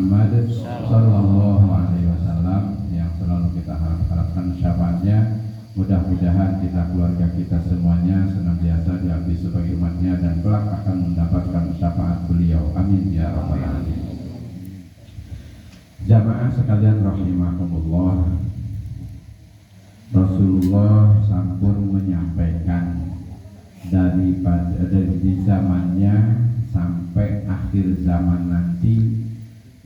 Muhammad Sallallahu Alaihi Wasallam yang selalu kita harapkan syafaatnya. Mudah-mudahan kita, keluarga kita semuanya senantiasa dihabis sebagai umatnya dan kelak akan mendapatkan syafaat beliau. Amin ya rabbal alamin. Jamaah sekalian rahimakumullah, Rasulullah sampun menyampaikan dari zamannya sampai akhir zaman nanti,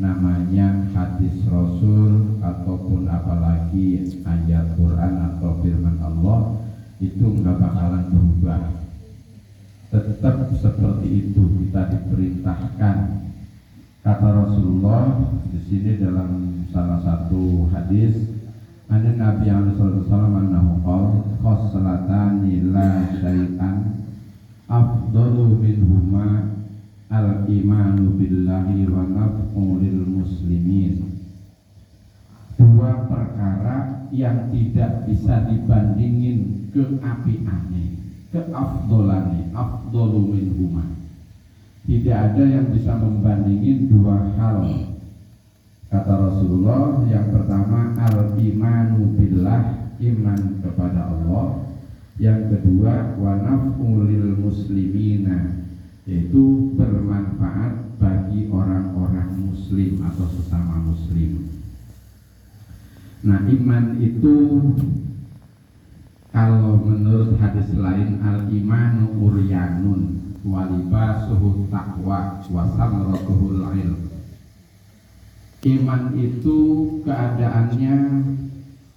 namanya hadis Rasul ataupun apalagi ayat Quran atau firman Allah itu nggak bakalan berubah, tetap seperti itu kita diperintahkan. Kata Rasulullah di sini dalam salah satu hadis, ada Nabi sallallahu alaihi wasallam annahu qala khoslatani la syai'an afdalu minhuma al-imanu billahi wa naf'u lil muslimin. Dua perkara yang tidak bisa dibandingin keapiannya, keafdolane, afdalu minhuma. Tidak ada yang bisa membandingin dua hal. Kata Rasulullah, yang pertama al-imanu billah, iman kepada Allah. Yang kedua wa naf'u lil muslimina, yaitu bermanfaat bagi orang-orang muslim atau sesama muslim. Nah, iman itu kalau menurut hadis lain al-imanu uryanun walibasuhu taqwa wa samratuhul ilm. Iman itu keadaannya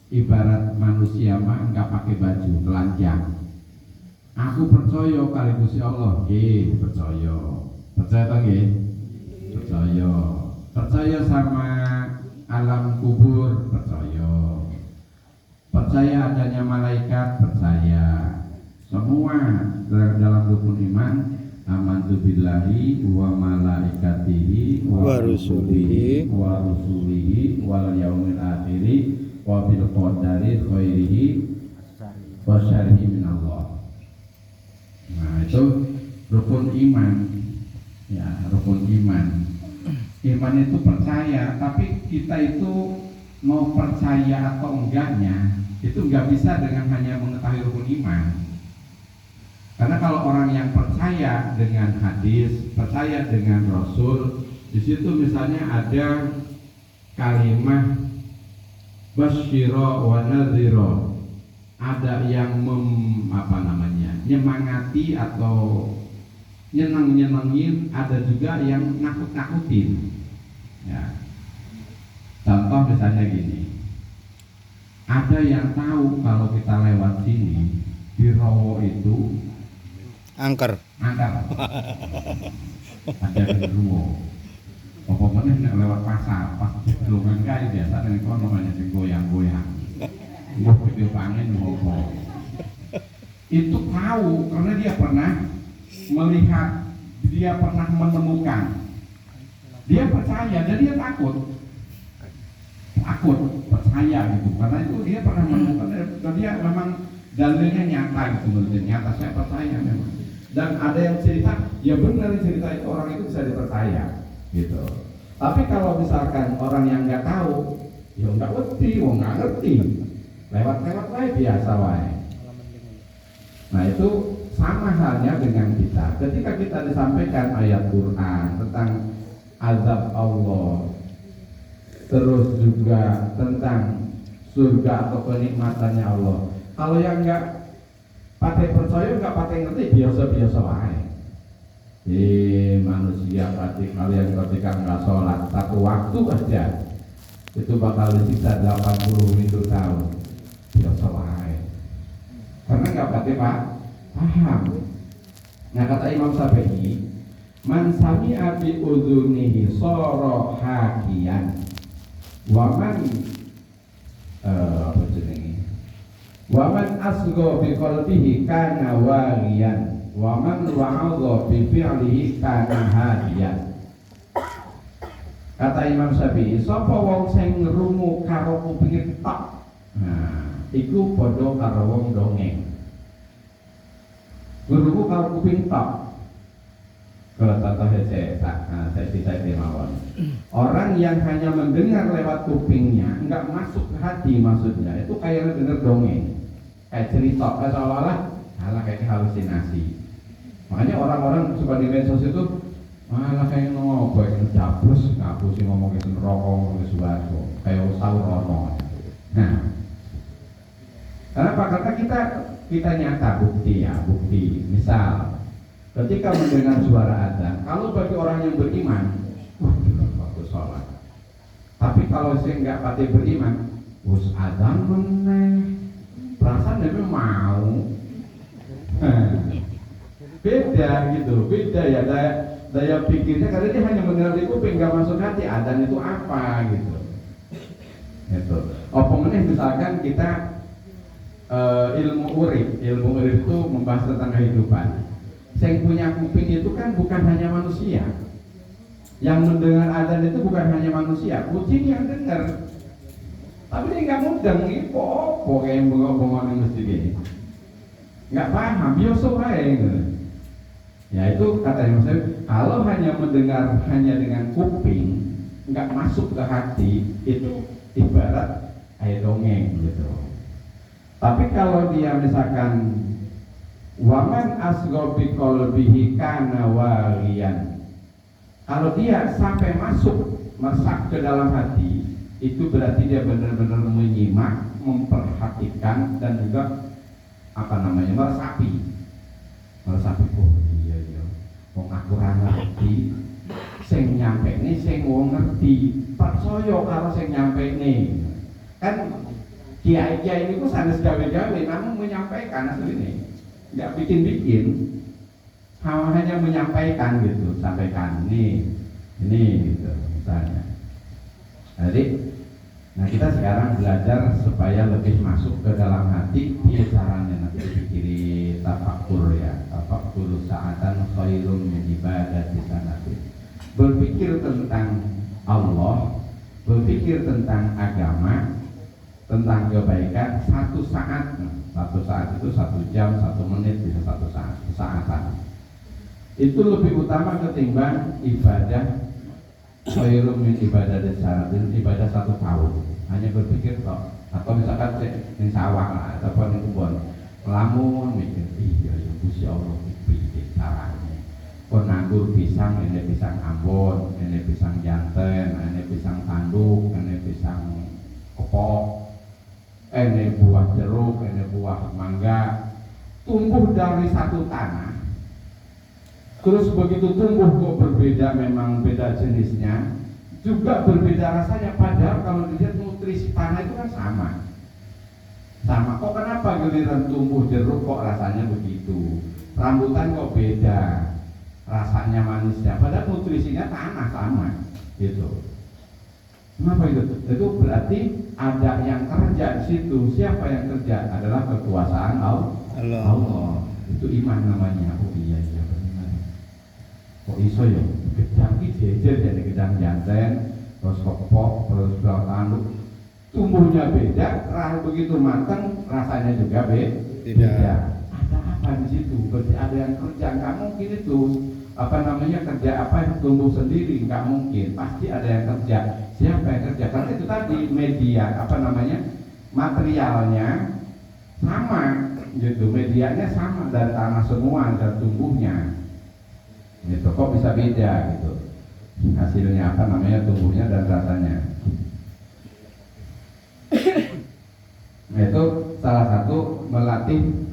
ibarat manusia mah enggak pakai baju, telanjang. Aku percaya kali Gusti Allah, percaya. Percaya tak nggih? Percaya. Percaya sama alam kubur, percaya. Percaya adanya malaikat, percaya. Semua dalam rukun iman, amantu billahi wa malaikatihi wa rusulihi wal yaumil akhiri wa bil qadari khairihi wa syarrihi min Allah. Nah, itu rukun iman. Ya, rukun iman. Iman itu percaya, tapi kita itu mau percaya atau enggaknya itu enggak bisa dengan hanya mengetahui rukun iman. Karena kalau orang yang percaya dengan hadis, percaya dengan Rasul, di situ misalnya ada kalimat basyira wa nadhira, ada yang nyemangati atau nyenengin, ada juga yang nakut-nakutin. Ya. Contoh misalnya gini, ada yang tahu kalau kita lewat sini di Rowo itu angker. Ada di Rowo. Pokoknya nek lewat pasar, pas di Gelungan kae biasa nek kono namanya sing goyang-goyang. Mbok video pangen ngopo. Itu tahu karena dia pernah melihat, dia pernah menemukan. Dia percaya dan dia takut percaya gitu, karena itu dia pernah menemukan dan dia memang dalilnya nyata gitu, menurut nyata, saya percaya memang. Dan ada yang cerita, ya benar cerita itu orang itu bisa dipercaya gitu. Tapi kalau misalkan orang yang nggak tahu, ya nggak ngerti, lewat wae biasa wae. Nah itu sama halnya dengan kita. Ketika kita disampaikan ayat Quran tentang azab Allah, terus juga tentang surga atau kenikmatannya Allah, kalau yang nggak pakai percaya, nggak pakai ngerti, biasa-biasa wae. Manusia pasti kalian ketika nggak sholat satu waktu aja itu bakal disiksa 80.000 tahun, biasa wae. Karena nggak pakai paham. Nah kata Imam Syafi'i, man sami'a bi udhunihi sara hakiyan wa man wa man asgha bi qalbihi kana waliyan wa man wa'adha bi fi'lihi kana hadiyan. Kata Imam Syafi'i, sapa wong sing ngrungu karo kupinge tok, nah iku padha karo wong dongeng. Ngrungu karo kuping tok, Kalau contohnya saya mawon. Orang yang hanya mendengar lewat kupingnya, enggak masuk ke hati maksudnya, itu kayak dengar dongeng, kayak cerita, kayak seolah-olah kayak halusinasi. Makanya orang-orang suka di medsos itu malah kayak ngobrol, ngejabus, ngaku sih ngomongin neraka, ngomongin suwarga, kayak Saurono. Nah, kenapa? Karena kita nyata bukti. Misal, ketika mendengar suara adzan, kalau bagi orang yang beriman, waktu sholat. Tapi kalau saya nggak pati beriman, us adzan meneh, perasaan dia mau. Beda gitu, beda ya daya pikirnya, karena dia hanya mendengar di kuping, nggak masuk hati adzan itu apa gitu. Gitu. Omongannya misalkan kita ilmu urip itu membahas tentang kehidupan. Yang punya kuping itu kan bukan hanya manusia. Yang mendengar adzan itu bukan hanya manusia, kucing yang dengar. Tapi dia nggak mudeng, ini kok kayak bengong-bengong yang mesti gini. Nggak paham, biasa aja gitu. Ya itu katanya maksudnya, kalau hanya mendengar hanya dengan kuping, nggak masuk ke hati, itu ibarat kayak dongeng gitu. Tapi kalau dia misalkan waman asgobi kolbihi kana walian, kalau dia sampai masuk meresap ke dalam hati, itu berarti dia benar-benar menyimak, memperhatikan dan juga meresapi. Oh iya, wong aku ora ngerti, sing nyampe ini sing wong ngerti, percaya karo sing nyampe ini. Kan kiai-kiai ini ku sanes gawe-gawe, namun menyampaikan asline, nggak bikin-bikin, hanya menyampaikan gitu, sampaikan ini gitu misalnya. Jadi, nah kita sekarang belajar supaya lebih masuk ke dalam hati, dia caranya nanti dipikiri tafakkur ya, tafakkur sa'atan khairum min ibadati sanatin. Berpikir tentang Allah, berpikir tentang agama, tentang kebaikan satu saat itu 1 jam, 1 menit, bisa 1 saat, saatan. Itu lebih utama ketimbang ibadah khairum min ibadah sanatin, ibadah 1 tahun. Hanya berpikir kok, atau misalkan di sawah lah, ataupun di kebun, melamun mikir, iya ya Gusti Allah piye caranya. Kon nganggur pisang, ini pisang Ambon, ini pisang janten, ini pisang tanduk, ini pisang kepok, ini buah jeruk, ini buah mangga, tumbuh dari satu tanah. Terus begitu tumbuh kok berbeda, memang beda jenisnya, juga berbeda rasanya. Padahal kalau dilihat nutrisi tanah itu kan sama. Kok kenapa giliran tumbuh jeruk kok rasanya begitu, rambutan kok beda, rasanya manisnya, padahal nutrisinya tanah sama gitu. Kenapa itu? Itu berarti ada yang kerja di situ. Siapa yang kerja? Adalah kekuasaan Allah. Itu iman namanya. Oh iya benar. Kok iso ya? Gedang iki jejer dari gedang janten, terus kepok, terus belau tanduk. Tumbuhnya beda, begitu matang rasanya juga beda. Ada apa di situ? Berarti ada yang kerja. Nggak mungkin itu kerja apa yang tumbuh sendiri, nggak mungkin. Pasti ada yang kerja. Siapa yang kerja? Karena itu tadi media materialnya sama gitu, medianya sama dari tanah semua dan tumbuhnya gitu. Kok bisa beda gitu hasilnya, tumbuhnya dan rasanya. Nah, itu salah satu melatih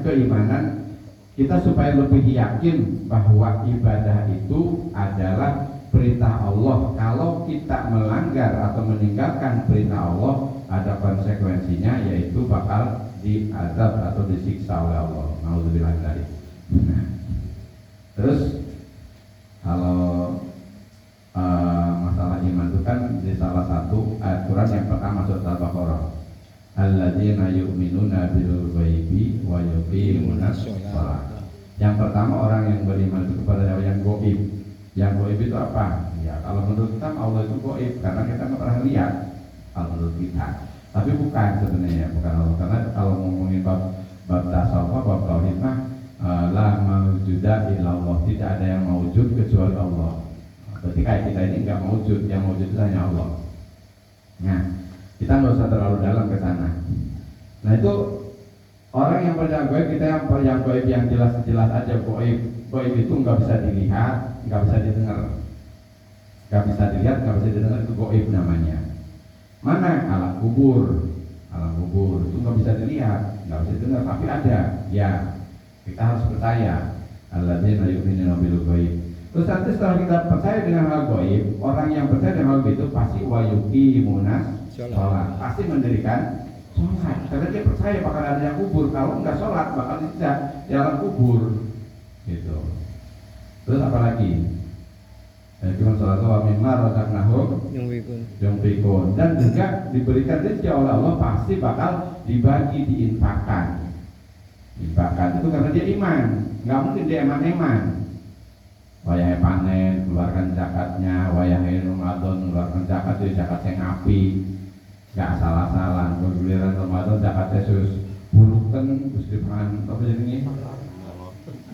keimanan kita supaya lebih yakin bahwa ibadah itu adalah perintah Allah. Kalau kita melanggar atau meninggalkan perintah Allah, ada konsekuensinya, yaitu bakal diazab atau disiksa oleh Allah. Nauzubillah dari. Nah, terus kalau masalah iman itu kan di salah satu ayat Quran yang pertama surat Al-Baqarah, alladzina yu'minuna bil ghaibi wa yuqimuna shalah. Yang pertama orang yang beriman itu kepada yang gaib. Yang gaib itu apa? Ya kalau menurut kita Allah itu gaib karena kita nggak pernah lihat kalau menurut kita. Tapi bukan sebenarnya, bukan Allah. Karena kalau ngomongin bab tasawuf, bab tauhid mah la mawjuda illallah, tidak ada yang mawjud kecuali Allah. Berarti kayak kita ini nggak mawjud, yang mawjud itu hanya Allah. Nah, kita nggak usah terlalu dalam ke sana. Nah itu orang yang percaya gaib, kita yang gaib yang jelas-jelas aja. Gaib itu nggak bisa dilihat, nggak bisa didengar, nggak bisa dilihat, nggak bisa didengar, itu gaib namanya. Mana alam kubur itu nggak bisa dilihat, nggak bisa didengar, tapi ada. Ya kita harus percaya. Alladzina yu'minuna bil ghaib. Terus nanti setelah kita percaya dengan hal gaib, orang yang percaya dengan hal gaib itu pasti wayuqimunas sholat, pasti mendirikan sholat, karena dia percaya bakal ada yang kubur. Kalau nggak sholat bakal tidak di alam kubur gitu. Terus apa lagi? Cuma sholat wa mimma razaqnahum yunfiqun, dan juga diberikan rezeki oleh Allah pasti bakal dibagi, diinfakkan. Infakkan itu karena dia iman, nggak mungkin dia eman-eman. Wayahe panen keluarkan zakatnya, wayahe Ramadan keluarkan zakat, itu zakat yang api, nggak salah-salah. Giliran Ramadan zakat Yesus bulukan terus dipangan apa jenenge?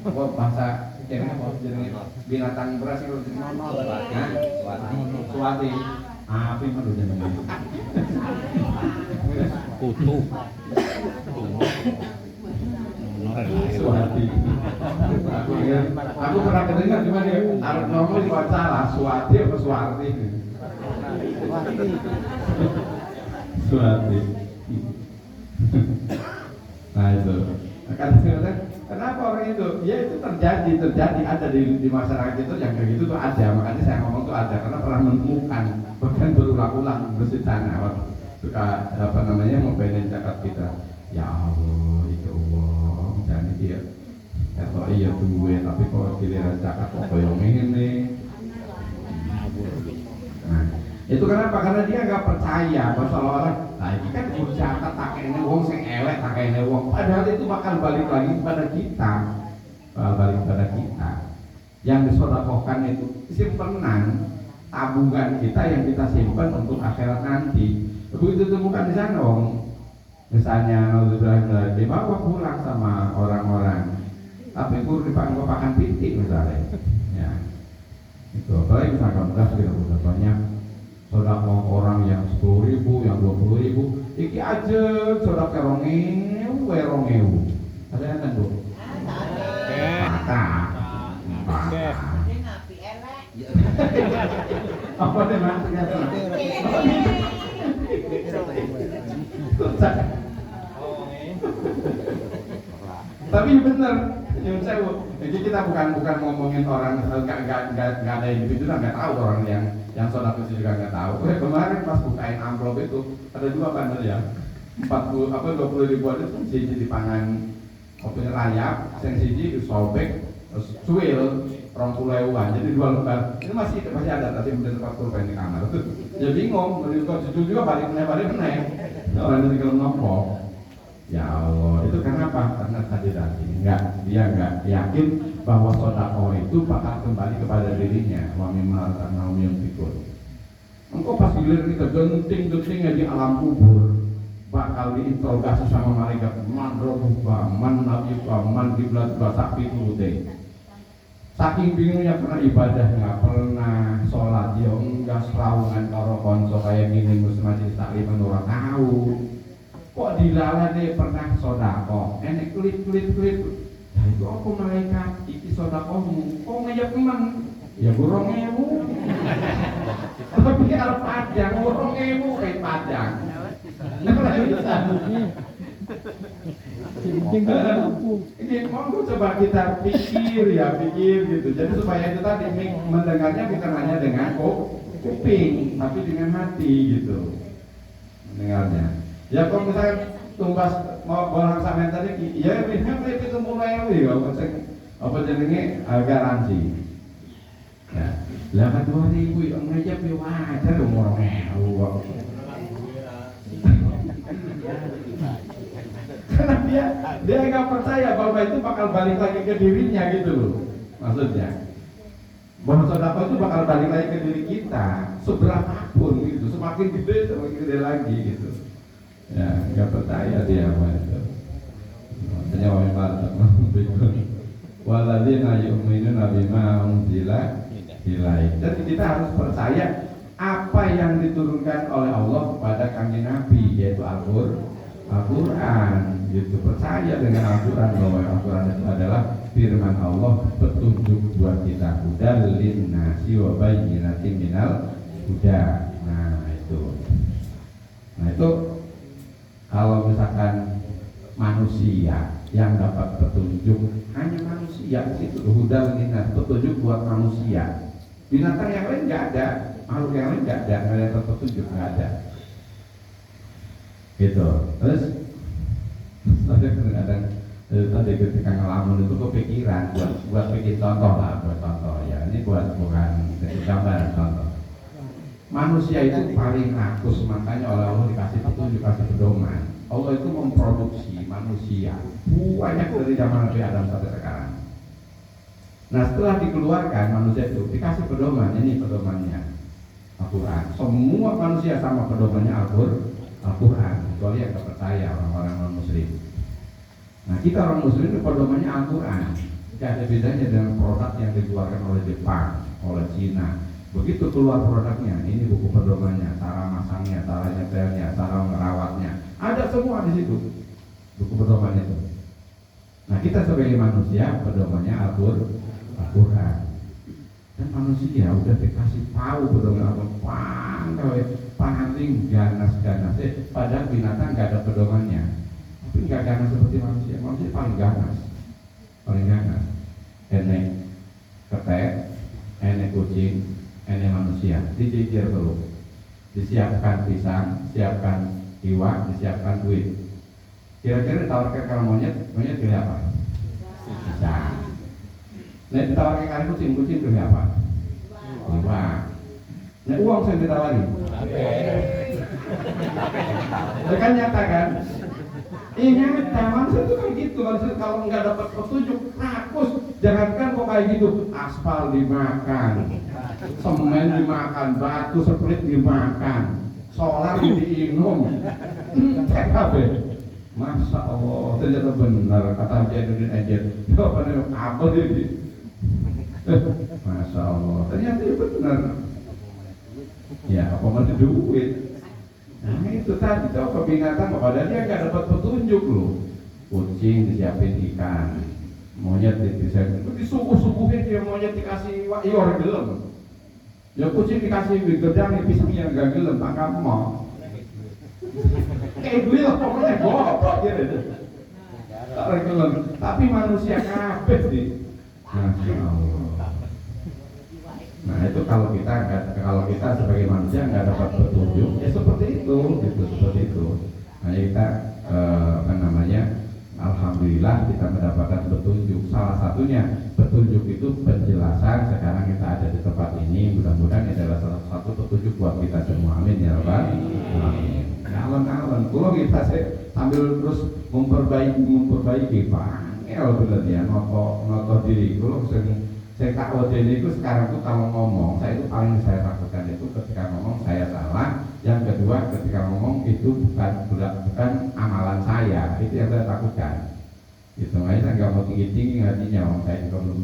Apa bahasa jenenge binatang beras itu jenenge suwati. Api mah jenenge. Kutu. Suwati. Aku pernah dengar cuma dia ngomong di salah, Suwati apa Suwarti? Suwati. Nah itu. Kenapa orang itu? Ya itu terjadi ada di masyarakat itu yang kayak gitu tuh ada. Makanya saya ngomong tuh ada karena pernah menemukan, bahkan berulang-ulang bersitana suka apa namanya membedain zakat kita. Ya Allah, itu Allah, dan dia atau iya duwe, tapi kok giliran zakat kok koyong ini. Nah, itu kenapa? Karena dia nggak percaya bahwa seolah-olah, nah ini kan zakat takene wong sing elek, takene wong. Padahal itu bakal balik lagi kepada kita, Yang disedekahkan itu simpenan tabungan kita yang kita simpan untuk akhirat nanti. Begitu temukan di sana, wong. Misalnya naudzubillah dibawa pulang sama orang-orang, tapi kur dipakan pitik misalnya, ya itu apalagi misalkan gas kita udah banyak sedekah orang yang 10.000, yang 20.000, iki aja sedekah 2.000, ada yang kan bu? Mata. Apa deh maksudnya? Tapi benar, yang saya, jadi kita bukan ngomongin orang nggak ada individu, nggak tahu orang yang saudara itu juga nggak tahu. Kemarin pas bukain amplop itu ada dua bandel ya, 20.000 itu siji dipangan kopinya rayap, yang siji disobek, suwil 20.000-an, jadi 2 lembar. Ini masih ada, tapi kemudian 40 di kamar. Ya bingung, kok jujur juga balik meneh. Orang itu kalau nopo, ya Allah, itu kenapa? Karena tadi dia nggak yakin bahwa sedekah itu bakal kembali kepada dirinya. Wa mimma razaqnahum yunfiqun. Engkau pas giliran kita genting-gentingnya di alam kubur, bakal diinterogasi sama malaikat, man rabbuka, man nabiyuka, man qiblatka, sapi itu deh. Saking bingungnya karena ibadah nggak pernah, sholat ya enggak, selawangan karo konco kayak gini, mus majelis taklim orang tahu. Kok dilala deh pernah sodako, enek kulit. Ya itu aku malaikat, iki sodakomu, kok ngajak teman? Ya burung ewu. Tapi kalau padang, burung ewu kayak padang. Ini mau coba kita pikir gitu. Jadi supaya itu tadi mendengarnya bukan hanya dengan kuping, tapi dengan hati gitu. Mendengarnya. Ya kalau misalnya tumbas mau bolang sampean tadi, ya memang itu mulai ya apa jenenge garansi. Ya, 2.000 yang ngajak ya wajar umur ewu. Karena dia nggak percaya bahwa itu bakal balik lagi ke dirinya gitu loh, maksudnya bahwa sedekah itu bakal balik lagi ke diri kita seberapapun gitu, semakin gede lagi gitu. Ya nggak percaya dia sama itu. Makanya orang Walladzina yu'minuna bima unzila ilaik. Jadi kita harus percaya apa yang diturunkan oleh Allah kepada Kanjeng Nabi, yaitu Al-Quran. Gitu, percaya dengan Al-Quran bahwa Al-Quran itu adalah firman Allah, petunjuk buat kita, hudal linnasi wa bayyinatin minal huda. Nah itu kalau misalkan manusia yang dapat petunjuk, hanya manusia di situ, hudal linnas, petunjuk buat manusia. Binatang yang lain nggak ada, makhluk yang lain nggak ada petunjuk, nggak ada. Gitu. Terus kadang-kadang tadi ketika ngelamun itu kepikiran buat bikin contoh lah, buat contoh ya. Ini bukan gambaran contoh. Manusia itu paling rakus, makanya oleh Allah dikasih petunjuk, kasih pedoman. Allah itu memproduksi manusia banyak dari zaman Nabi Adam sampai sekarang. Nah, setelah dikeluarkan manusia itu dikasih pedoman, ini pedomannya Al-Quran. Semua manusia sama pedomannya Al-Quran, kecuali yang tak percaya, orang-orang non-muslim. Nah, kita orang muslim itu pedomannya Al-Quran. Tidak ada bedanya dengan produk yang dikeluarkan oleh Jepang, oleh Cina. Begitu keluar produknya, ini buku pedomannya, cara masangnya, cara nyetelnya, cara merawatnya, ada semua di situ buku pedoman itu. Nah, kita sebagai manusia pedomannya Al-Quran. Dan manusia udah dikasih tahu pedoman Al-Quran, paling ganas-ganas. Padahal binatang nggak ada pedomannya, tapi nggak ganas seperti manusia. Manusia paling ganas. Enek ketek, enek kucing, enek manusia. Dicicir dulu. Disiapkan pisang, siapkan iwak, disiapkan duit. Kira-kira ditawarkan kalau monyet pilih apa? Pisang. Nah, ditawarkan kali kucing pilih apa? Iwak. Nah, uang saya ditawarin. Itu kan nyata kan? Iya, manusia itu kayak gitu. Manusia kalau nggak dapat petunjuk, rakus. Jangankan kok kayak gitu, aspal dimakan, semen dimakan, batu split dimakan, solar diinum. Masya Allah, ternyata benar kata Jainuddin Ejen. Jawabannya apa ini? Masya Allah, ternyata benar. Ya, apa masih duit? Nah, itu tadi coba binatang, padahal dia nggak dapat petunjuk loh. Kucing disiapin ikan, monyet disuguh-suguhin, dia monyet dikasih iwak gelem. Ya kucing dikasih gedang, pisangnya nggak gelem, tak mau. Kayak gue lah pokoknya goblok gitu. Tapi manusia kabeh sih. Masya Allah. Nah, itu kalau kita sebagai manusia nggak dapat petunjuk, ya seperti itu, seperti itu. Nah, kita alhamdulillah kita mendapatkan petunjuk. Salah satunya petunjuk itu penjelasan. Sekarang kita ada di tempat ini, mudah-mudahan ini adalah salah satu petunjuk buat kita semua. Amin ya rabbal alamin. Alon-alon, kalau kita sambil terus memperbaiki panggil bener ya, noto diri. Kalau saya tahu jadi itu sekarang tuh kalau ngomong, saya itu paling saya takutkan itu ketika ngomong saya salah. Yang kedua, ketika ngomong itu bukan amalan saya, itu yang saya takutkan. Itu makanya saya nggak mau tinggi hatinya, saya juga belum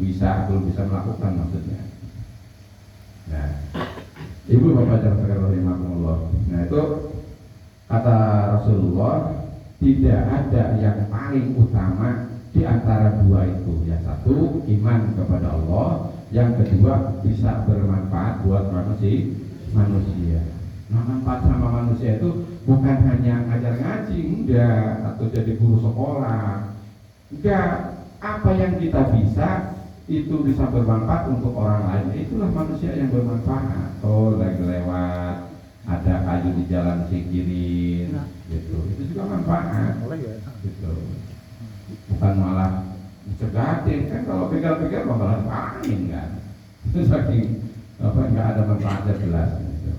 bisa melakukan maksudnya. Nah, ibu bapak jangan sekalian rahimahumullah. Nah, itu kata Rasulullah, tidak ada yang paling utama di antara dua itu. Yang satu iman kepada Allah, yang kedua bisa bermanfaat buat manusia. Nah, manfaat sama manusia itu bukan hanya ngajar ngaji, enggak, atau jadi guru sekolah, enggak. Apa yang kita bisa itu bisa bermanfaat untuk orang lain. Itulah manusia yang bermanfaat. Oh, lagi lewat ada kayu di jalan singkirin, gitu. Itu juga manfaat, gitu. Bukan malah dicegatin kan, kalau pikir-pikir bakalan angin kan. Itu saking nggak ada manfaatnya jelas, gitu.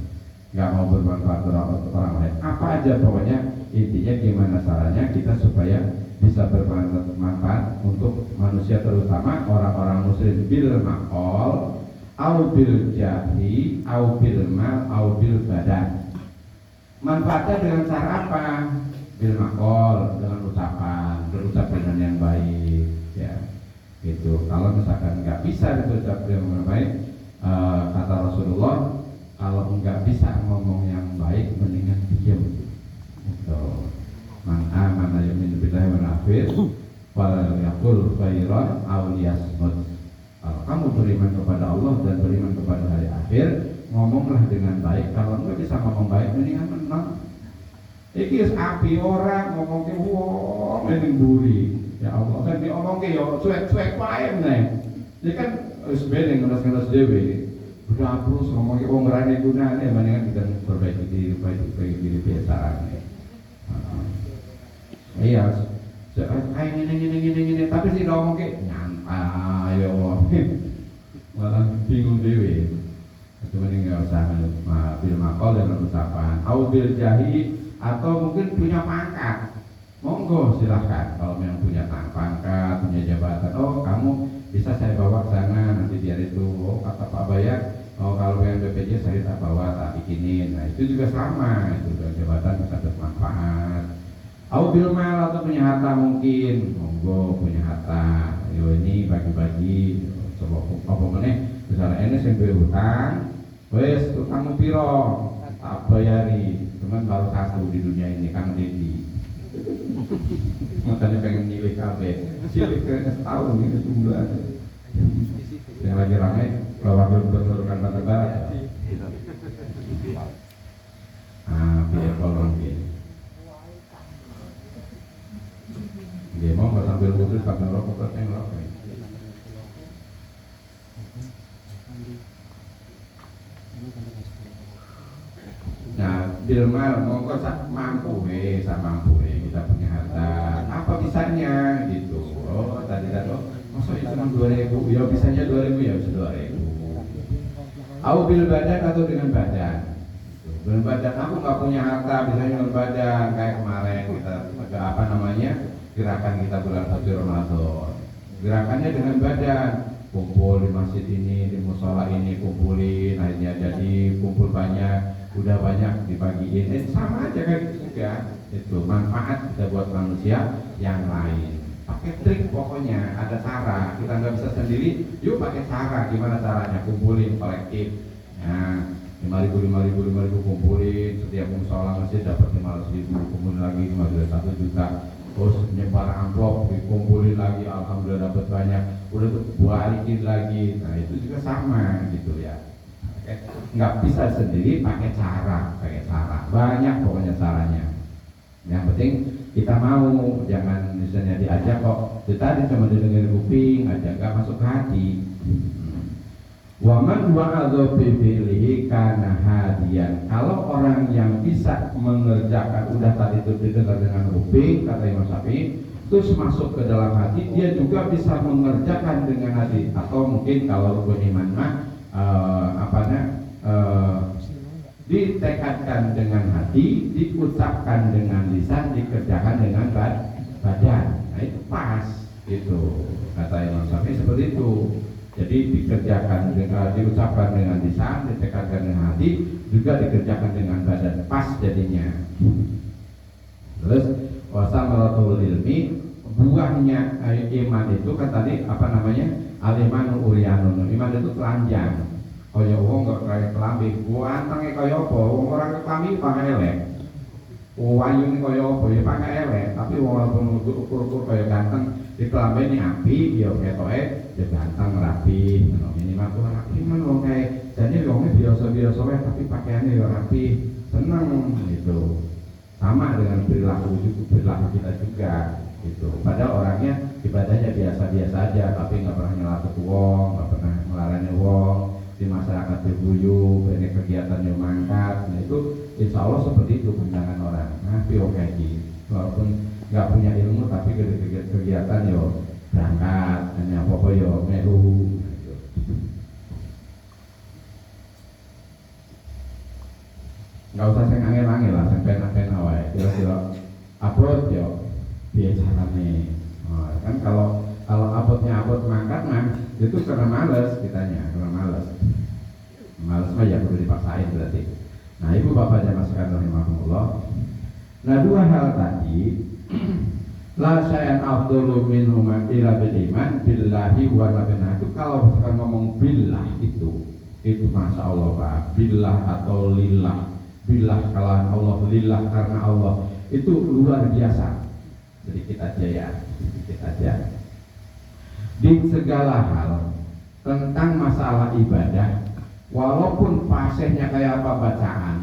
Nggak mau bermanfaat untuk orang lain. Apa aja pokoknya intinya gimana caranya kita supaya bisa bermanfaat untuk manusia, terutama orang-orang muslim, bil maqol au bil jahi au bil mal au bil badan. Manfaatnya dengan cara apa? Bil maqol, dengan ucapan, berucap dengan yang baik, ya. Gitu. Kalau misalkan nggak bisa diucap dengan baik, kata Rasulullah, kalau nggak bisa ngomong yang baik, mendingan diam. Gitu. Man amana yu'minu billahi wal akhir wal yaqul khairan aw liyasmut. Kalau kamu beriman kepada Allah dan beriman kepada hari akhir, ngomonglah dengan baik. Kalau nggak bisa ngomong baik, mendingan menang. Iki api orang ngomong ke wong ini buri. Ya Allah, kan diomong ke yo cuek-cuek wae meneh. Iki kan wis ben ngenes-ngenes dhewe. Udah terus ngomong ke wong rene gunane mendingan kita perbaiki diri biasane. Iya, kayak gini, tapi sih ngomong ke nyantai, yo, malah bingung dewi. Itu mending nggak usah bil makol dengan ucapan, au bil jahi atau mungkin punya pangkat, monggo silahkan. Kalau yang punya pangkat, punya jabatan, oh kamu bisa saya bawa ke sana nanti biar itu, oh kata Pak Bayar, oh kalau yang BPJ saya tak bawa tak bikinin. Nah itu juga sama, itu jabatan bisa bermanfaat. Au bil mal atau punya harta mungkin, monggo punya harta, yo ini bagi-bagi, coba apa meneh, misalnya ini sampai hutang, wes utangmu piro, tak bayari, cuman baru satu di dunia ini Kang Dedi, makanya pengen nyilih kabeh, cilik setahun ini jumlah, yang lagi ramai wakil gubernur Kalimantan Barat, biar kolong ini. Dia mau nggak sambil wudhu sambil rokok ngerokok. Nah, bilmal mau kok mampu kita punya harta. Apa bisanya gitu? Oh tadi masa itu cuma 2.000? Ya bisanya 2.000 ya bisa 2.000. Au bil badan atau dengan badan. Dengan badan aku nggak punya harta, bisanya dengan badan kayak kemarin kita apa namanya? Gerakan kita bulan suci Ramadan. Gerakannya dengan badan, kumpul di masjid ini, di musola ini kumpulin, akhirnya jadi kumpul banyak, udah banyak dibagiin. Sama aja kayak gitu juga. Itu manfaat kita buat manusia yang lain. Pakai trik pokoknya, ada cara. Kita nggak bisa sendiri, yuk pakai cara. Gimana caranya? Kumpulin kolektif. Nah, 5.000 kumpulin, setiap musola masjid dapat 500.000, kumpulin lagi 1 juta. Terus nyebar amplop, dikumpulin lagi, alhamdulillah dapat banyak, udah tuh balikin lagi. Nah itu juga sama gitu ya. Nggak bisa sendiri, pakai cara, banyak pokoknya caranya. Yang penting kita mau, jangan misalnya diajak kok, tadi cuma didengar kuping aja, nggak masuk hati. Waman wa'adhu bibilihi kana hadiyan. Kalau orang yang bisa mengerjakan, udah tadi itu didengar dengan kuping, kata Imam Syafi'i, terus masuk ke dalam hati, dia juga bisa mengerjakan dengan hati. Atau mungkin kalau beriman mah ditekadkan dengan hati, diucapkan dengan lisan, dikerjakan dengan badan. Nah itu pas, itu kata Imam Syafi'i seperti itu. Jadi dikerjakan dengan, diucapkan dengan lisan, ditekadkan dengan hati, juga dikerjakan dengan badan, pas jadinya. Terus wasamaratul ilmi, buahnya iman itu kan tadi apa namanya? Al-imanu uryanun. Iman itu telanjang. Kaya wong kok kaya kelambi, gua antenge kaya apa? Wong ora kelambi pakai elek. Wayune kaya apa ya pakai elek, tapi walaupun ukur-ukur kaya ganteng, di kelambi ini api, ya ketoke ya ganteng rapi, minimal tuh rapi kan wong kayak jadi wongnya biasa-biasa wae tapi pakaiannya ya rapi, seneng gitu. Sama dengan perilaku kita juga gitu. Padahal orangnya ibadahnya biasa-biasa aja, tapi nggak pernah nyelatuh wong, nggak pernah melarang wong, di masyarakat berbuyung, banyak kegiatan yang mangkat. Nah itu insya Allah seperti itu pandangan orang. Nah, oke gitu. Walaupun nggak punya ilmu tapi kegiatan yo berangkat, hanya apa yo melu. Nggak usah saya angel-angel lah, saya pena-pena wae. Kira-kira upload yo biasa nih. Kan kalau uploadnya upload mangkat mah itu karena males kitanya, karena males mah ya perlu dipaksain berarti. Nah ibu bapak dan mas sekalian rahimahumullah. Nah dua hal tadi La syai'an afdalu minhu ila bil iman billahi wa nabiyina. Itu kalau misalkan ngomong billah itu masya Allah Pak, billah atau lillah, billah karena Allah, lillah karena Allah, itu luar biasa. Sedikit aja ya, sedikit aja. Di segala hal tentang masalah ibadah, walaupun fasihnya kayak apa bacaan,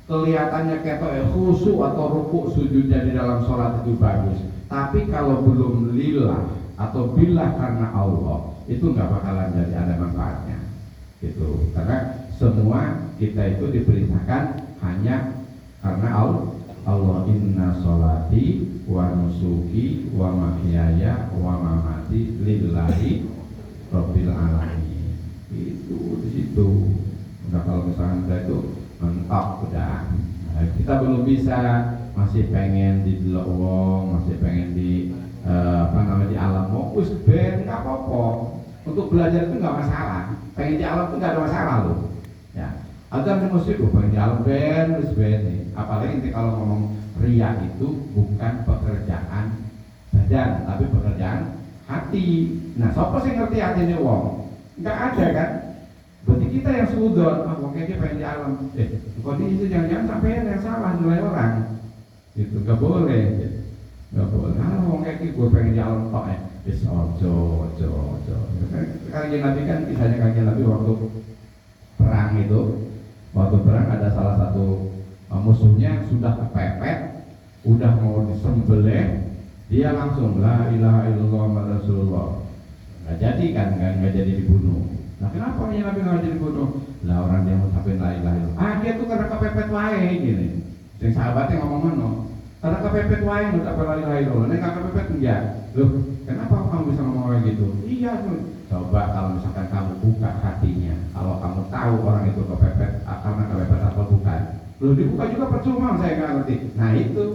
kelihatannya kayak khusyuk atau rukuk sujudnya di dalam sholat itu bagus, tapi kalau belum lillah atau billah karena Allah, itu nggak bakalan jadi ada manfaatnya gitu. Karena semua kita itu diperintahkan hanya karena Allah, inna sholati wa nusuki wa mahyaya wa mamati lillahi rabbil alamin. Itu di situ. Udah kalau misalnya kita itu mentok udah. Nah, kita belum bisa, masih pengen di wong, masih pengen di di alam wong, wis ben nggak apa-apa. Untuk belajar itu nggak masalah. Pengen di alam itu nggak ada masalah loh. Ya. Ada yang mesti pengen di alam ben, wis ben nih. Apalagi nanti kalau ngomong riya itu bukan pekerjaan badan, tapi pekerjaan hati. Nah, siapa sih ngerti hatinya wong? Nggak ada kan? Berarti kita yang sudon, kayaknya pengen di alam. Kondisi itu jangan-jangan sampai yang salah nilai orang. Itu nggak boleh. Nggak boleh. Wong kayak gitu gue pengen di alam tok ya. Bis ojo. Kanjeng Nabi kan kisahnya Kanjeng Nabi waktu perang itu. Waktu perang ada salah satu musuhnya sudah kepepet, udah mau disembelih, dia langsung la ilaha illallah Muhammad Rasulullah. Nggak jadi kan, nggak jadi dibunuh. Nah kenapa ya Nabi nggak jadi dibunuh? Lah orang dia mau sampai la ilaha illallah. Dia tuh karena kepepet wae gini. Sing sahabatnya ngomong mana? Karena kepepet wae nggak sampai la ilaha illallah. Nek nggak kepepet enggak. Loh, kenapa kamu bisa ngomong kayak gitu? Iya tuh. Coba kalau misalkan kamu buka hatinya, kalau kamu tahu orang itu kepepet karena kepepet atau bukan. Loh dibuka juga percuma, saya nggak ngerti. Nah itu.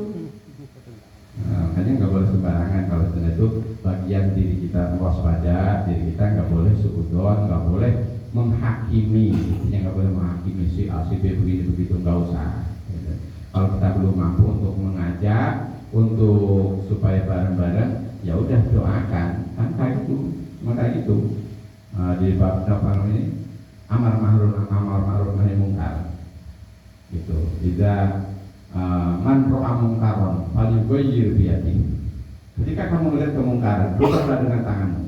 Makanya nggak boleh sembarangan. Kalau itu bagian diri kita waspada, diri kita nggak boleh suudzon, nggak boleh menghakimi, intinya nggak boleh menghakimi si A si B begini begitu, nggak usah. Kalau kita belum mampu untuk mengajak, untuk supaya bareng-bareng, ya udah doakan, kan kayak itu, maka itu di bab apa ini amar ma'ruf nahi mungkar, gitu. Tidak man ro'a mungkaron falyughayyir biyadihi. Ketika kamu melihat kemungkaran, rubahlah dengan tanganmu.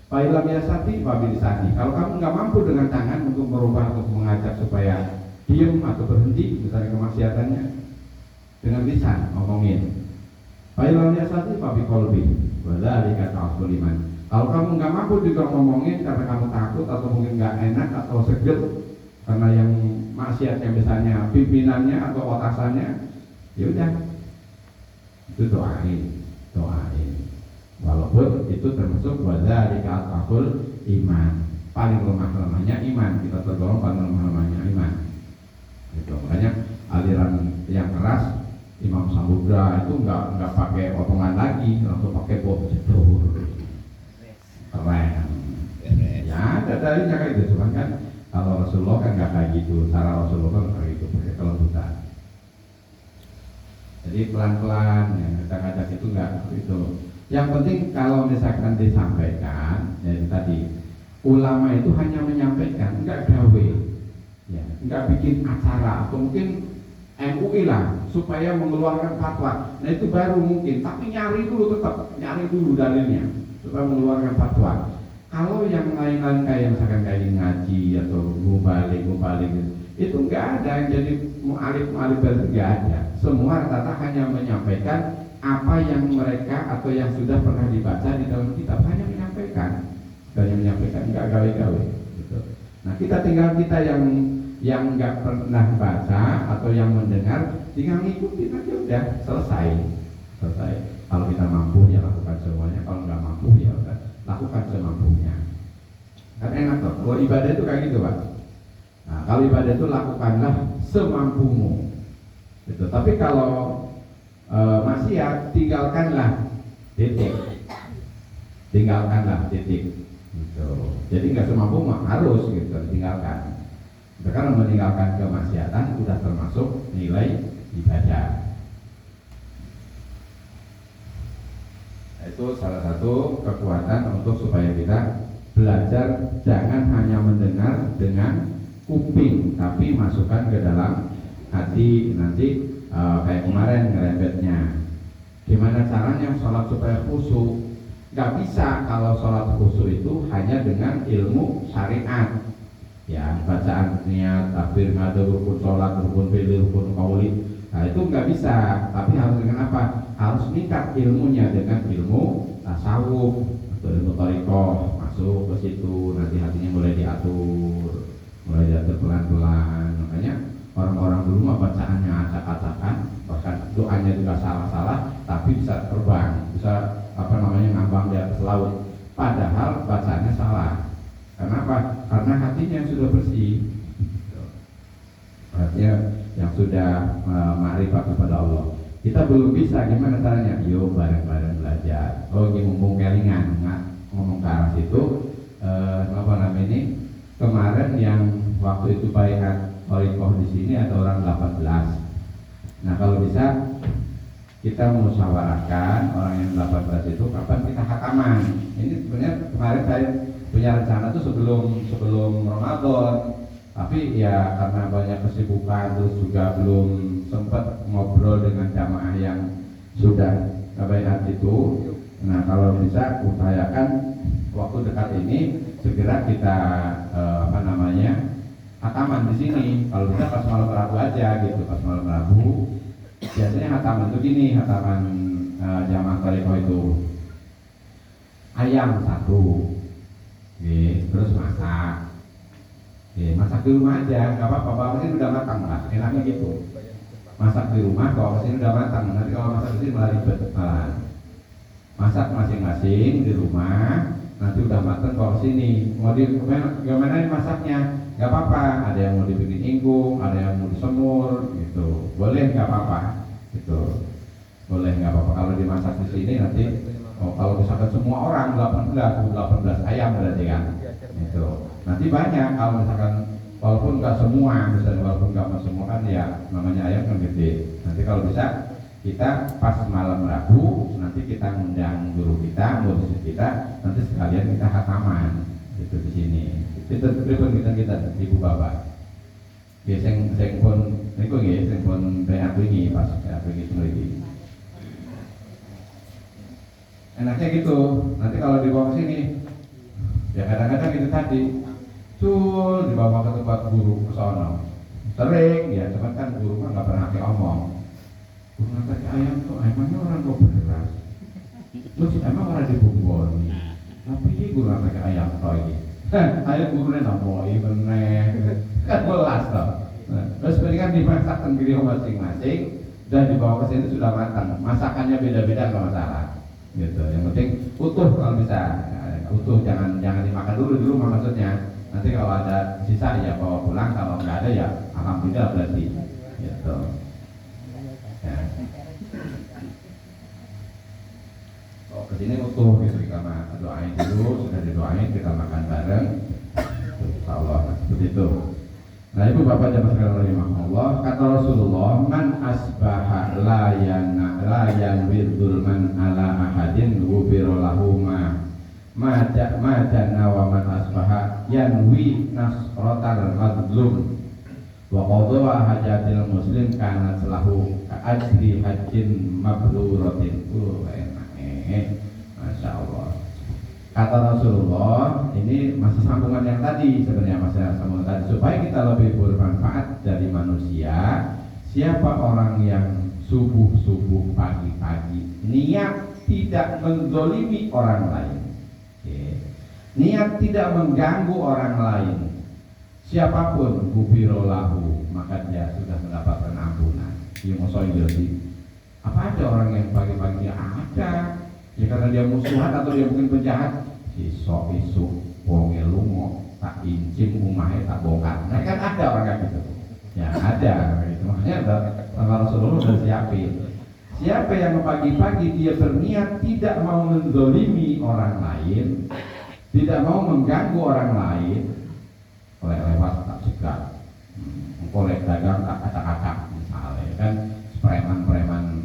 Fa illam yastati fa bilisani. Kalau kamu nggak mampu dengan tangan untuk merubah, untuk mengajak supaya diam atau berhenti misalnya kemaksiatannya, dengan lisan ngomongin. Fa illam yastati fa biqalbi. Wa dzalika ta'abbul iman. Kalau kamu nggak mampu juga ngomongin karena kamu takut atau mungkin nggak enak atau seger karena yang maksiatnya misalnya pimpinannya atau atasannya, ya udah itu doain. Walaupun itu termasuk wadzalika ta'abbul iman. Paling lemahnya iman, kita tergolong paling lemahnya iman. Gitu. Makanya aliran yang keras Imam Samudra itu nggak pakai potongan lagi, langsung pakai bom jedor. Keren. Ya, dadanya kayak gitu, cuman kan kalau Rasulullah kan nggak kayak gitu, cara Rasulullah kan kayak gitu, pakai kelembutan. Jadi pelan-pelan, ya, ngajak-ngajak itu nggak itu. Yang penting kalau misalkan disampaikan, ya tadi ulama itu hanya menyampaikan, nggak gawe, ya, nggak bikin acara atau mungkin MUI lah supaya mengeluarkan fatwa. Nah itu baru mungkin, tapi nyari dulu dalilnya supaya mengeluarkan fatwa. Kalau yang lain-lain kayak misalkan kayak ngaji atau mubalik itu nggak ada yang jadi mu'alif nggak ada. Semua rata-rata hanya menyampaikan apa yang mereka atau yang sudah pernah dibaca di dalam kitab, hanya menyampaikan, nggak gawe-gawe. Gitu. Nah kita yang nggak pernah baca atau yang mendengar, tinggal ngikutin aja udah selesai. Kalau kita mampu ya lakukan semuanya, kalau nggak mampu ya udah lakukan semampunya. Kan enak toh. Kalau ibadah itu kayak gitu Pak. Nah, kalau ibadah itu lakukanlah semampumu. Gitu. Tapi kalau maksiat tinggalkanlah titik. Gitu. Jadi nggak semampu harus gitu tinggalkan. Karena meninggalkan kemaksiatan sudah termasuk nilai ibadah. Itu salah satu kekuatan untuk supaya kita belajar jangan hanya mendengar dengan kuping, tapi masukkan ke dalam hati. Nanti kayak kemarin ngerembetnya. Gimana caranya sholat supaya khusyuk? Gak bisa kalau sholat khusyuk itu hanya dengan ilmu syariat. Ya, bacaan niat, takbir, ngada, rukun sholat, rukun fi'il, rukun qauli. Nah itu nggak bisa, tapi harus dengan apa? Harus meningkat ilmunya dengan ilmu tasawuf atau ilmu thariqah, masuk ke situ, nanti hatinya mulai diatur pelan-pelan. Makanya orang-orang dulu mah bacaannya acak-acakan, bahkan doanya juga salah-salah, tapi bisa terbang, bisa ngambang di atas laut. Padahal bacaannya salah. Kenapa? Karena hatinya yang sudah bersih, hatinya yang sudah ma'rifat kepada Allah. Kita belum bisa, gimana caranya? Yuk bareng-bareng belajar. Oh, ini mumpung kelingan ngomong ke arah situ. Kemarin yang waktu itu baiat thariqah di sini ada orang 18. Nah kalau bisa kita musyawarahkan orang yang 18 itu kapan kita hataman. Ini sebenarnya kemarin saya punya rencana tuh sebelum Ramadan, tapi ya karena banyak kesibukan terus juga belum sempat ngobrol dengan jamaah yang sudah baiat itu. Nah kalau bisa upayakan waktu dekat ini segera kita hataman di sini. Kalau bisa pas malam Rabu aja gitu, pas malam Rabu. Biasanya hataman itu gini, hataman jamaah thariqah itu ayam 1, terus masak. Masak di rumah aja, nggak apa-apa, bawa kesini udah matang lah, enaknya gitu. Masak di rumah, bawa kesini udah matang. Nanti kalau masak di sini malah ribet malah. Masak masing-masing di rumah, nanti udah matang bawa kesini. Mau gimana nih masaknya? Nggak apa-apa, ada yang mau dibikin ingkung, ada yang mau disemur, gitu. Boleh nggak apa-apa, gitu. Boleh nggak apa-apa kalau dimasak di sini nanti. Kalau misalkan semua orang 18 ayam berarti kan, gitu. Nanti banyak kalau misalkan walaupun nggak semua, misalnya walaupun nggak semua kan ya namanya ayam kan gede. Nanti kalau bisa kita pas malam Rabu nanti kita ngundang guru kita, murid kita, nanti sekalian kita hataman itu di sini. Kita ibu bapak. Sing pun niku nggih, sing pun baiat wingi pas baiat wingi mriki. Enaknya gitu. Nanti kalau dibawa ke sini ya kadang-kadang itu tadi dibawa ke tempat guru ke sono. Sering ya, cuman kan guru mah nggak pernah diomong. Guru nanti ayam tuh emangnya orang kok beras. Terus emang orang dibumboni. Tapi ini guru nanti ayam toh ini. Ayam gurunya namoi meneh. Kan belas toh. Terus kan dimasak sendiri masing-masing dan dibawa ke sini sudah matang. Masakannya beda-beda nggak masalah. Gitu. Yang penting utuh kalau bisa. Utuh jangan dimakan dulu di rumah maksudnya. Nanti kalau ada sisa ya bawa pulang, kalau nggak ada ya alhamdulillah berarti. Gitu. Ya. Kesini utuh gitu, kita doain dulu, sudah didoain kita makan bareng. Insya Allah seperti itu. Nah ibu bapak jamaah sekalian rahimahullah, kata Rasulullah, man asbaha la yanwidul man ala ahadin ghufira lahu ma jana wa man asbaha yanwi nasratal mazlum wa qadha hajatil muslim kana lahu ka ajri hajjin mabruratin. Masya Allah. Kata Rasulullah, ini masih sambungan yang tadi sebenarnya, masih sambungan tadi supaya kita lebih bermanfaat dari manusia. Siapa orang yang subuh pagi-pagi niat tidak menzolimi orang lain, niat tidak mengganggu orang lain, siapapun gufirolahu, maka dia sudah mendapatkan ampunan. Apa ada orang yang pagi-pagi ada? Ya karena dia musuhan atau dia mungkin penjahat, isu wonge lungo tak incim umahe tak bongkar. Nah kan ada orang kayak gitu. Ya ada gitu. Makanya ada Rasulullah sudah siapin. Siapa yang pagi-pagi dia berniat tidak mau menzolimi orang lain, tidak mau mengganggu orang lain, oleh lewat tak segar, oleh dagang tak acak-acak misalnya kan, preman-preman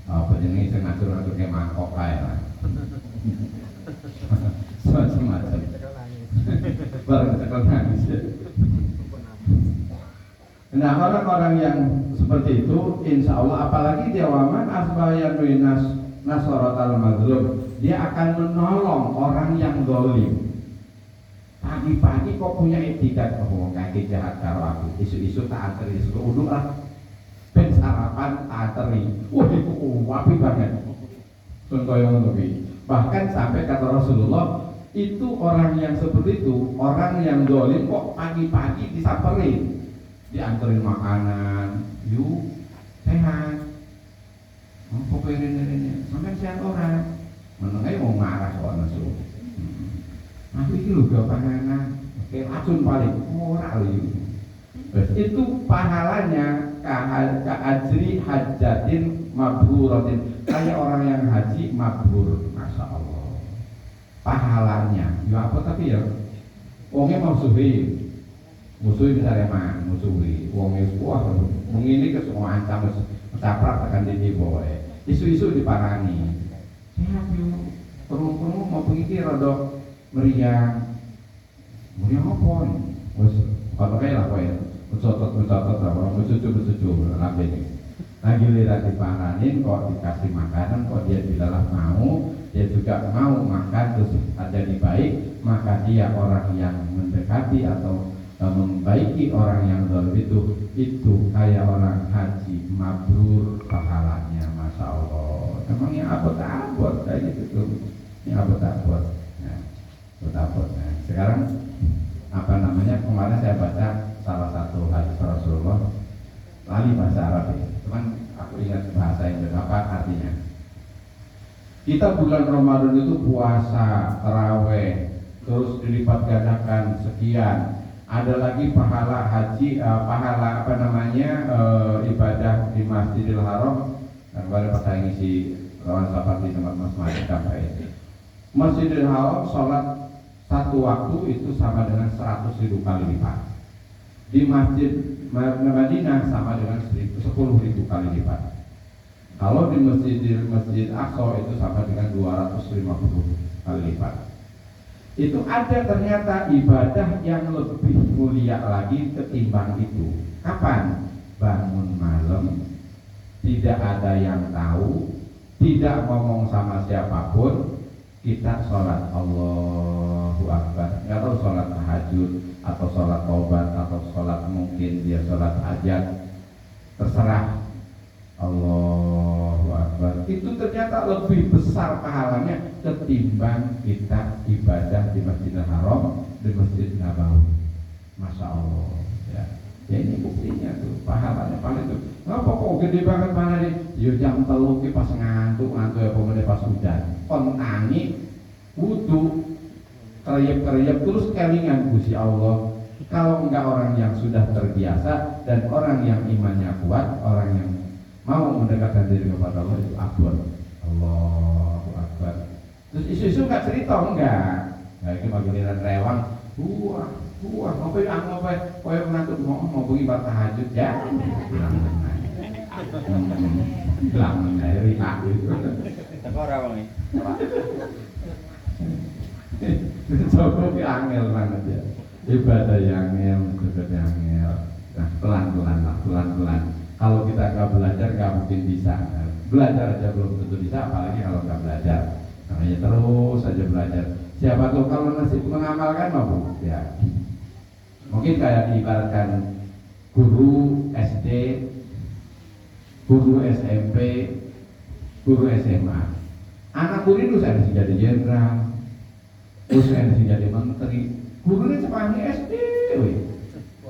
penjenengan ngatur-ngatur kayak mangkok kayak lah. Nah, orang-orang yang seperti itu, insya Allah, apalagi dia waman asbayan winas nasorotal madlum, dia akan menolong orang yang zalim. Pagi-pagi kok punya etikat, oh kaki jahat karo aku, isu-isu tak anteri, isu uduk lah, ben sarapan tak anteri, wah itu wapi banget. Contoh yang lebih, bahkan sampai kata Rasulullah, itu orang yang seperti itu, orang yang zalim kok pagi-pagi disamperin, dianterin makanan, yuk sehat, mau ini, sampai sehat orang, menengah mau marah soal masuk. Aku ini loh gak panganan, kayak racun paling murah loh. Itu pahalanya ka'ajri hajatin mabruratin, kayak orang yang haji mabrur, masya Allah. Pahalanya, ya apa tapi ya, wongnya musuhi misalnya mah, musuhi, wongnya wah, mengini ke semua ancam, caprak tekan di bawah, isu-isu diparani. Sehat yuk, perlu mau pengikir rodok. Meriang apa nih? Kalau kayak lah ya, mencotot orang bersucu nabi ini. Lagi lihat diparanin, kok dikasih makanan, kok dia tidaklah mau, dia juga mau makan terus jadi baik, maka dia orang yang mendekati atau membaiki orang yang zalim itu kayak orang haji mabrur pahalanya, masya Allah. Emangnya apa tak buat kayak gitu tuh? Ini apa tak buat? Betapa. Nah, sekarang apa namanya, kemarin saya baca salah satu hadis Rasulullah, lali bahasa Arab ya, cuman aku ingat bahasa Indonesia apa artinya. Kita bulan Ramadan itu puasa, taraweh, terus dilipat gandakan sekian. Ada lagi pahala haji, pahala apa namanya, ibadah di Masjidil Haram. Dan pada pas saya ngisi lawan sahabat di tempat masjid sampai Masjidil Haram, sholat satu waktu itu sama dengan 100.000 kali lipat. Di Masjid Madinah sama dengan 10.000 kali lipat. Kalau di Masjid Aqsa itu sama dengan 250 kali lipat. Itu ada ternyata ibadah yang lebih mulia lagi ketimbang itu. Kapan? Bangun malam, tidak ada yang tahu, tidak ngomong sama siapapun, kita sholat Allahu Akbar, nggak tahu sholat tahajud atau sholat taubat atau sholat mungkin dia sholat hajat, terserah. Allahu Akbar, itu ternyata lebih besar pahalanya ketimbang kita ibadah di Masjidil Haram, di Masjid Nabawi. Masya Allah ya. Ya ini buktinya tuh, pahalanya paling tuh. Ngapa kok gede banget mana nih? Yo jam 3 ki pas ngantuk ya pemene pas hujan. Kon tangi wudu keriyep terus kelingan Gusti Allah. Kalau enggak orang yang sudah terbiasa dan orang yang imannya kuat, orang yang mau mendekatkan diri kepada Allah itu akbar. Allahu Akbar. Terus isu-isu enggak cerita enggak. Nah, itu bagian rewang. Wah, kowe menantu mau pergi bar tahajud ya. Bilang dari aku itu. Teko ora wong iki. Coba ki angel banget ya. Ibadah yang angel. Nah, pelan-pelan. Kalau kita nggak belajar nggak mungkin bisa. Belajar aja belum tentu bisa, apalagi kalau nggak belajar. Makanya terus saja belajar. Siapa tahu kalau nasib mengamalkan mau ya. Mungkin kayak diibaratkan guru SD, guru SMP, guru SMA. Anak guru itu saya harus jadi jenderal, terus saya harus jadi menteri. Gurunya cuma SD,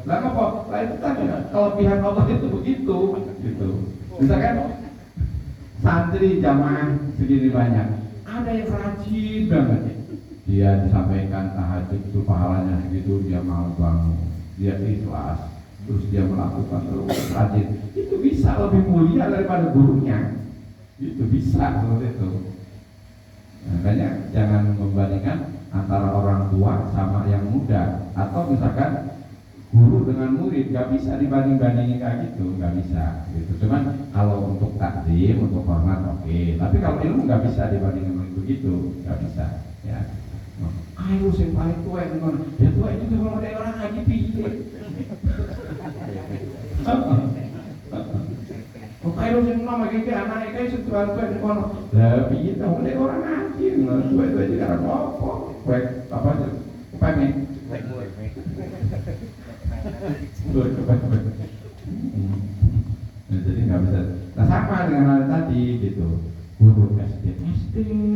lah apa? Lah itu kan kelebihan Allah itu begitu, gitu. Misalkan santri jamaah segini banyak, ada yang rajin banget. Dia disampaikan tahajud itu pahalanya segitu, dia mau bangun, dia ikhlas, terus dia melakukan terus rajin, itu bisa lebih mulia daripada gurunya, itu bisa seperti itu. Makanya jangan membandingkan antara orang tua sama yang muda, atau misalkan guru dengan murid, nggak bisa dibanding-bandingin kayak gitu, nggak bisa gitu. Cuman kalau untuk takdim, untuk hormat oke. Tapi kalau ilmu nggak bisa dibandingin begitu, nggak bisa ya. Ayo sing paling tua yang ngono. Ya tua itu kalau ada orang ngaji piye. Kok kaya sing nom iki anake kae setuan kowe nek ono. Lah piye to nek ora ngaji kowe iki karo apa? Kowe apa aja? Pengen. Jadi nggak bisa. Nah sama dengan hal tadi gitu. Guru SD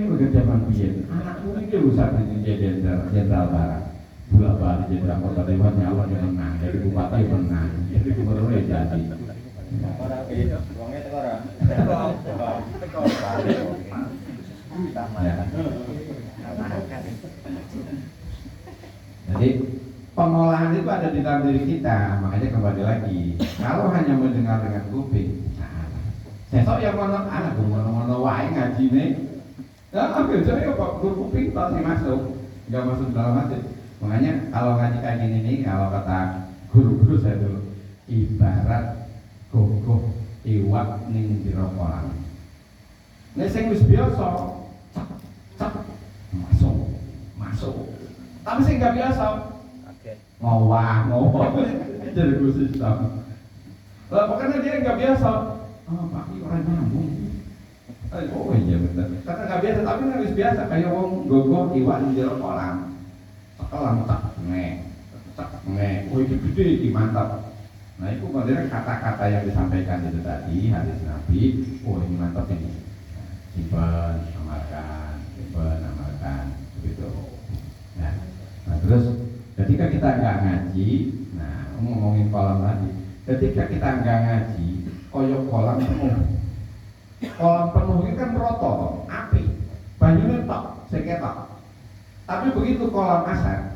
bekerja zaman biyen. Anakku ini urusan jadi jenderal barat. Bola balik jadi anggota dewan nyalon yang menang, jadi bupati yang menang, jadi gubernur yang jadi. Orang itu, uangnya itu orang. Jadi pengolahan itu ada di dalam diri kita, makanya kembali lagi. Kalau hanya mendengar dengan kuping, sesok yang mana anak mana wae ngaji nih, ya ambil jadi kok kuping pasti masuk, nggak masuk dalam hati. Makanya kalau ngaji kayak gini nih, kalau kata guru-guru saya dulu, ibarat gogoh iwak ning jero kolam. Nek sing wis biasa, cak masuk. Tapi sing gak biasa, ngowah jadi gue sistem. Lah pokoknya dia nggak biasa, Pak ini orang nyambung. Oh iya benar. Kata nggak biasa, tapi harus biasa kayak wong gogoh iwak ning jero kolam. Kolam tak wah itu gede, itu mantap. Nah itu kemudian kata-kata yang disampaikan itu tadi hadis Nabi, oh ini mantap ini. Simpan, amalkan, begitu. Nah terus ketika kita nggak ngaji, nah ngomongin kolam tadi, ketika kita nggak ngaji, koyok kolam penuh ini kan roto, api, banyunya tok, seketok. Tapi begitu kolam asar,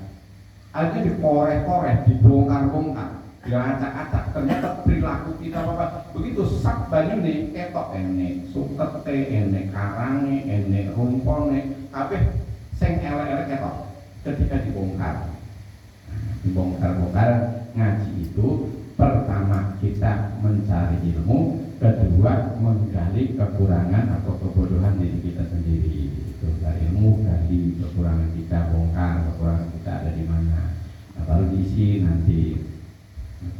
akhirnya dikoreh-koreh, dibongkar-bongkar, diacak-acak. Ternyata perilaku kita apa? Begitu sak banyu nih, ketok enek, sukete enek, karange enek, rumpone, kabeh sing elek-elek ketok. Ketika dibongkar ngaji itu pertama kita mencari ilmu, kedua menggali kekurangan atau kebodohan diri kita sendiri. Dari ilmu, dari kekurangan kita, bongkar kekurangan kita ada di mana. Nah, baru diisi nanti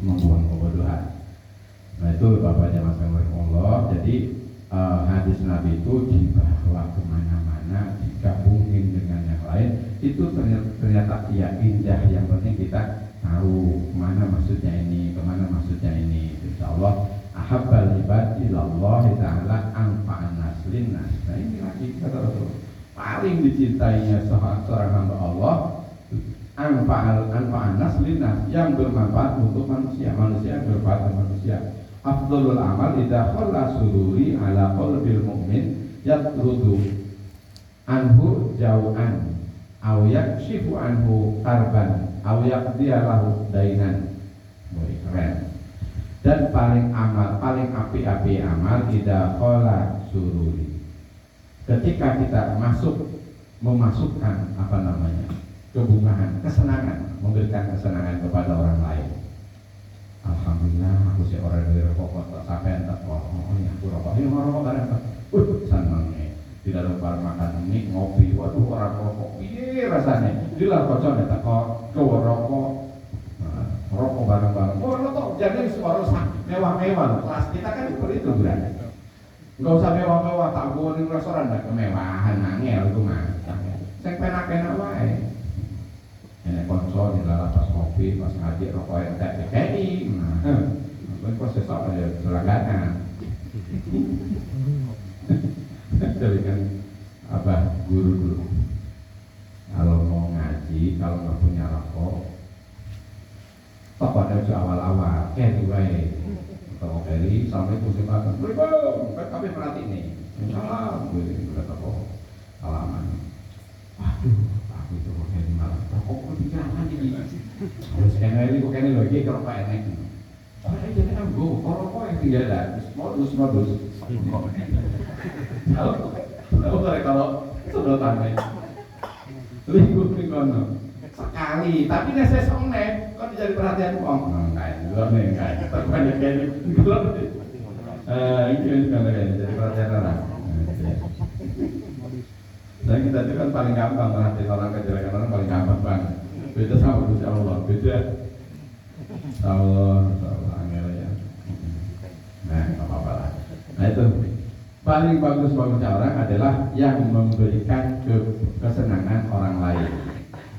membuang kebodohan. Nah itu Bapaknya Mas Allah. Jadi hadis Nabi itu dibawa kemana-mana, digabungin dengan yang lain. Itu ternyata ya indah. Yang penting kita tahu kemana maksudnya ini, Insya Allah ahabbal ibad ilallah ta'ala anfa'an naslin nas. Nah ini lagi kata Rasul, paling dicintainya seorang hamba Allah anfa'an naslin nas, yang bermanfaat untuk manusia yang bermanfaat untuk manusia. Afdhalul amal idza khalla sururi ala qalbil mu'min yatrudu anhu jau'an aw yakshifu anhu karban aw yaqdiya lahu dainan. Keren. Dan paling api amal idza khalla sururi, ketika kita memasukkan kebungahan, kesenangan, memberikan kesenangan kepada orang lain. Alhamdulillah aku si orang dari rokok tak sampai tak ini aku rokok ini mau rokok bareng senangnya tidak lupa makan ini ngopi, waduh orang rokok ini rasanya dilah kocok tak kok rokok bareng-bareng. Lo jadi suara mewah-mewah, kelas kita kan seperti itu berarti. Enggak usah mewah-mewah, tak gua di restoran ada kemewahan nangel itu mah. Sing penak-penak wae. Enek konsol di pas kopi, pas ngaji rokok entek PKI. Nah, kok sesok aja selangganan. Jadi kan abah guru dulu. Kalau mau ngaji, kalau nggak punya rokok, pada awal-awal carry way atau carry sampai musim makan kami perhati nih salam gue udah toko salaman, waduh aku itu kok carry malah rokok pikiran ini harus carry kok carry lagi kalau pak enek jadi aku rokok yang tinggal ada modus kalau sedotannya lingkup sekali, tapi nasi songnek kok jadi perhatian enggak terbanyak kayak ini kan jadi perhatian orang. Dan kita itu kan paling gampang perhatian orang, kejelekan orang paling gampang banget. Beda sama Gusti Allah, beda. Allah angel ya. itu paling bagus orang adalah yang memberikan kesenangan orang lain.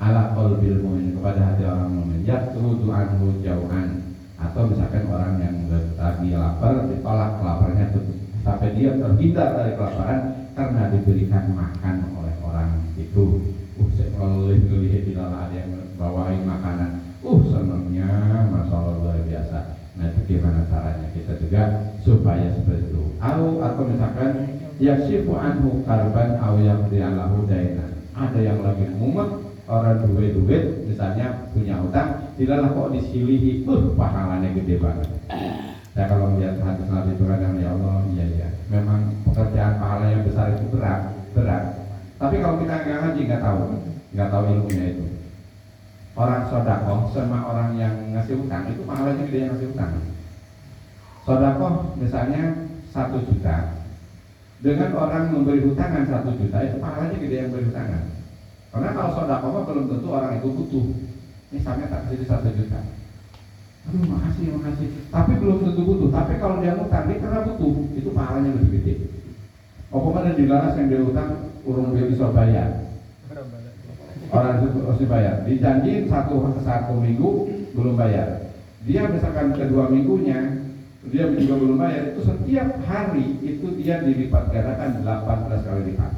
Ala qalbil mu'min, kepada hati orang mukmin, yatrudu anhu jauhan, atau misalkan orang yang lagi lapar ditolak kelaparannya sampai dia terhindar dari kelaparan karena diberikan makan oleh orang itu. Kalau lihat di dalam ada yang bawain makanan, senangnya, masya Allah luar biasa. Nah, itu gimana caranya kita juga supaya seperti itu? Atau misalkan yaksifu anhu karban aw yaqdi'alahu dainan. Ada yang lagi mumet, orang duit misalnya punya utang, tidaklah kok disilihi, pahalanya gede banget. Saya kalau melihat hadis Nabi itu kadang, ya Allah, iya, memang pekerjaan pahala yang besar itu berat. Tapi kalau kita nggak ngaji, nggak tahu ilmunya itu. Orang sodakoh sama orang yang ngasih utang itu pahalanya gede yang ngasih utang. Sodakoh misalnya 1 juta, dengan orang memberi hutangan 1 juta itu pahalanya gede yang beri hutangan. Karena kalau sodakoh belum tentu orang itu butuh. Misalnya tak kasih 1 juta, aduh makasih, tapi belum tentu butuh. Tapi kalau dia ngutang dia karena butuh, itu pahalanya lebih gede. Pokoknya dilaras yang dia utang urung dia bisa bayar. Orang itu harus dibayar, dijanjiin satu minggu belum bayar, dia misalkan kedua minggunya dia juga belum bayar, itu setiap hari itu dia dilipat gandakan 18 kali lipat.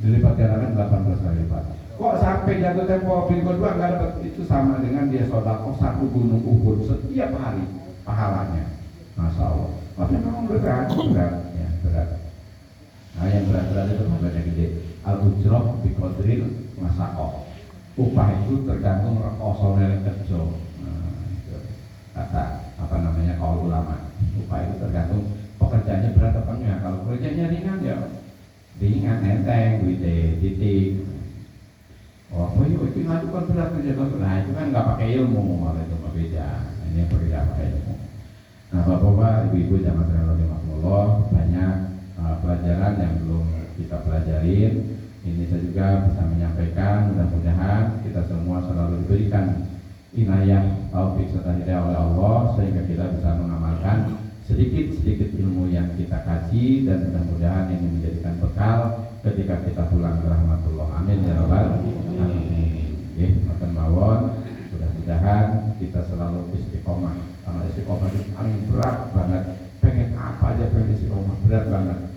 18 kali lipat. Kok sampai jatuh tempo minggu kedua nggak dapat, itu sama dengan dia sodakoh 1 gunung Uhud setiap hari pahalanya, masya Allah. Tapi memang berat. Nah, yang berat itu pahalanya gede. Al-ujroh biqadril masakoh, upah itu tergantung kosonel kerja. Kata kalau ulama, upah itu tergantung pekerjaannya berat apa enggak. Kalau pekerjaannya ringan ya ringan, enteng, duitnya titik. Itu ngajukan berat kerja. Nah itu kan nggak pakai ilmu, malah itu berbeda. Ini berbeda pakai ilmu. Nah bapak-bapak, ibu-ibu jamaah sekalian rahimahullah, banyak pelajaran yang belum kita pelajarin. Ini saya juga bisa menyampaikan, mudah-mudahan kita semua selalu diberikan inayah, taufik serta hidayah oleh Allah sehingga kita bisa mengamalkan sedikit ilmu yang kita kaji, dan mudah-mudahan ini menjadikan bekal ketika kita pulang ke rahmatullah. Amin ya rabbal alamin. Makan mawon, mudah-mudahan kita selalu istiqomah. Karena istiqomah itu paling berat banget. Pengen apa aja pengen istiqomah, berat banget.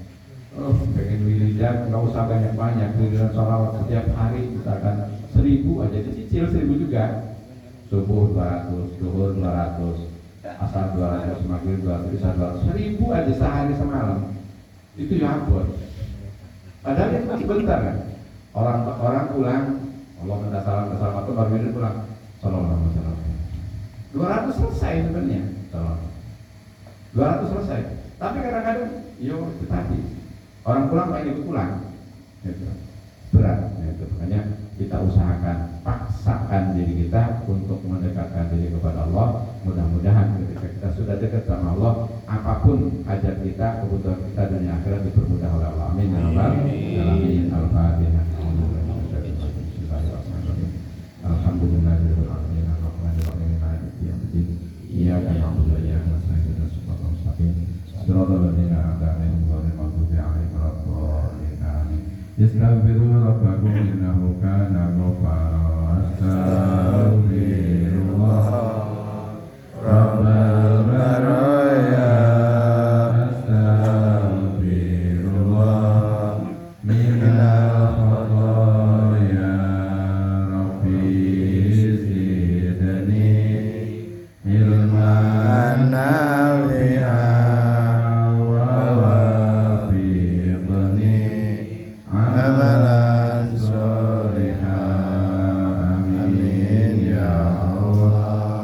Pengen wiridan nggak usah banyak-banyak, wiridan sholawat setiap hari misalkan 1000 aja, dicicil 1000 juga. Subuh 200, zuhur 200, asar 200, maghrib 200, isya 200, 1000 aja sehari semalam. Itu ya ampun. Padahal itu sebentar kan. Orang pulang, Allah minta salam atau baru ini pulang, sallallahu alaihi wasallam. 200 selesai sebenarnya, 200 selesai. Tapi kadang-kadang, itu tadi orang pulang pengen ikut pulang, gitu. Berat, gitu. Makanya kita usahakan, paksakan diri kita untuk mendekatkan diri kepada Allah. Mudah-mudahan ketika kita sudah dekat sama Allah, apapun hajat kita, kebutuhan kita dunia akhirat dipermudah oleh Allah. Amin ya rabbal alamin. Al-Fatihah. Alhamdulillahirabbil alamin. Arrahmanirrahim. Maliki yaumiddin. Iyyaka na'budu wa iyyaka nasta'in. Shiratal mustaqim. Shiratal ladzina an'amta 'alaihim ghairil maghdubi 'alaihim waladdallin. Amin. Istaghfiru rabbakum innahu kana ghaffara. Astaghfirullah rabbal baraya. Astaghfirullah minal khataaya. Rabbi zidni ilman nafi'an wa wafiqni amalan sholihan. Amin ya Allah.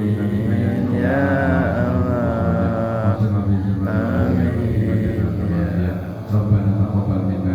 ya Allah. Amin ya Rabbana taqabbal minna